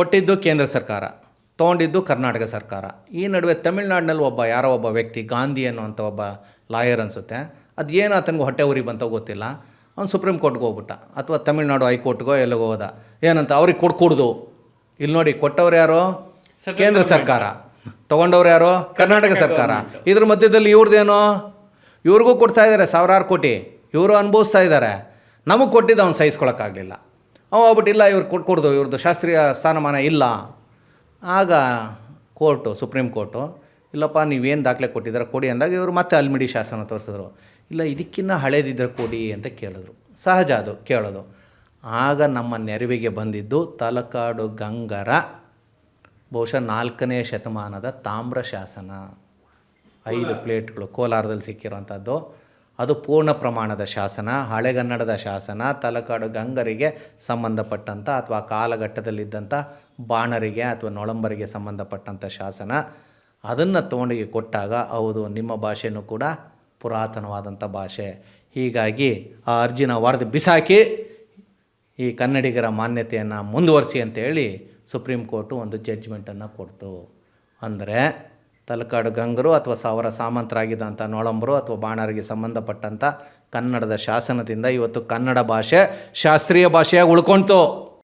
ಕೊಟ್ಟಿದ್ದು ಕೇಂದ್ರ ಸರ್ಕಾರ, ತೊಗೊಂಡಿದ್ದು ಕರ್ನಾಟಕ ಸರ್ಕಾರ. ಈ ನಡುವೆ ತಮಿಳ್ನಾಡಿನಲ್ಲಿ ಯಾರೋ ಒಬ್ಬ ವ್ಯಕ್ತಿ ಗಾಂಧಿ ಅನ್ನುವಂಥ ಒಬ್ಬ ಲಾಯರ್ ಅನಿಸುತ್ತೆ, ಅದು ಏನು ಆತನಿಗೆ ಹೊಟ್ಟೆ ಉರಿ ಬಂತ ಗೊತ್ತಿಲ್ಲ, ಅವ್ನು ಸುಪ್ರೀಂ ಕೋರ್ಟ್ಗೆ ಹೋಗ್ಬಿಟ್ಟ ಅಥವಾ ತಮಿಳ್ನಾಡು ಹೈಕೋರ್ಟ್ಗೋ ಎಲ್ಲಿಗೋ ಹೋದ. ಏನಂತ ಅವ್ರಿಗೆ ಕೊಡ್ಕೂಡ್ದು. ಇಲ್ಲಿ ನೋಡಿ, ಕೊಟ್ಟವ್ರು ಯಾರು? ಕೇಂದ್ರ ಸರ್ಕಾರ. ತೊಗೊಂಡವ್ರು ಯಾರು? ಕರ್ನಾಟಕ ಸರ್ಕಾರ. ಇದ್ರ ಮಧ್ಯದಲ್ಲಿ ಇವ್ರದ್ದೇನೋ, ಇವ್ರಿಗೂ ಕೊಡ್ತಾ ಇದ್ದಾರೆ ಸಾವಿರಾರು ಕೋಟಿ, ಇವರು ಅನುಭವಿಸ್ತಾ ಇದ್ದಾರೆ. ನಮಗೆ ಕೊಟ್ಟಿದ್ದು ಅವ್ನು ಸಹಿಸ್ಕೊಳಕ್ಕಾಗಲಿಲ್ಲ. ಅವ ಹೋಗ್ಬಿಟ್ಟಿಲ್ಲ, ಇವ್ರು ಕೊಟ್ಕೊಡ್ದು, ಇವ್ರದ್ದು ಶಾಸ್ತ್ರೀಯ ಸ್ಥಾನಮಾನ ಇಲ್ಲ. ಆಗ ಸುಪ್ರೀಂ ಕೋರ್ಟು ಇಲ್ಲಪ್ಪ ನೀವೇನು ದಾಖಲೆ ಕೊಟ್ಟಿದ್ದಾರೆ ಕೊಡಿ ಅಂದಾಗ ಇವರು ಮತ್ತೆ ಅಲ್ಮಿಡಿ ಶಾಸನ ತೋರಿಸಿದ್ರು. ಇಲ್ಲ ಇದಕ್ಕಿನ್ನ ಹಳೇದಿದ್ದರೆ ಕೊಡಿ ಅಂತ ಕೇಳಿದ್ರು. ಸಹಜ ಅದು ಕೇಳೋದು. ಆಗ ನಮ್ಮ ನೆರವಿಗೆ ಬಂದಿದ್ದು ತಲಕಾಡು ಗಂಗರ ಬಹುಶಃ 4ನೇ ಶತಮಾನದ ತಾಮ್ರ ಶಾಸನ. 5 ಪ್ಲೇಟ್ಗಳು ಕೋಲಾರದಲ್ಲಿ ಸಿಕ್ಕಿರೋಂಥದ್ದು. ಅದು ಪೂರ್ಣ ಪ್ರಮಾಣದ ಶಾಸನ, ಹಳೆಗನ್ನಡದ ಶಾಸನ. ತಲಕಾಡು ಗಂಗರಿಗೆ ಸಂಬಂಧಪಟ್ಟಂಥ ಅಥವಾ ಕಾಲಘಟ್ಟದಲ್ಲಿದ್ದಂಥ ಬಾಣರಿಗೆ ಅಥವಾ ನೊಳಂಬರಿಗೆ ಸಂಬಂಧಪಟ್ಟಂಥ ಶಾಸನ. ಅದನ್ನು ತೊಗೊಂಡಿಗೆ ಕೊಟ್ಟಾಗ ಹೌದು, ನಿಮ್ಮ ಭಾಷೆಯೂ ಕೂಡ ಪುರಾತನವಾದಂಥ ಭಾಷೆ, ಹೀಗಾಗಿ ಆ ಅರ್ಜಿನ ಹೊಡೆದು ಬಿಸಾಕಿ ಈ ಕನ್ನಡಿಗರ ಮಾನ್ಯತೆಯನ್ನು ಮುಂದುವರಿಸಿ ಅಂತೇಳಿ ಸುಪ್ರೀಂ ಕೋರ್ಟು ಒಂದು ಜಡ್ಜ್ಮೆಂಟನ್ನು ಕೊಡ್ತು. ಅಂದರೆ ತಲಕಾಡು ಗಂಗರು ಅಥವಾ ಅವರ ಸಾಮಂತರಾಗಿದ್ದಂಥ ನೊಳಂಬರು ಅಥವಾ ಬಾಣರಿಗೆ ಸಂಬಂಧಪಟ್ಟಂಥ ಕನ್ನಡದ ಶಾಸನದಿಂದ ಇವತ್ತು ಕನ್ನಡ ಭಾಷೆ ಶಾಸ್ತ್ರೀಯ ಭಾಷೆಯಾಗಿ ಉಳ್ಕೊಳ್ತು.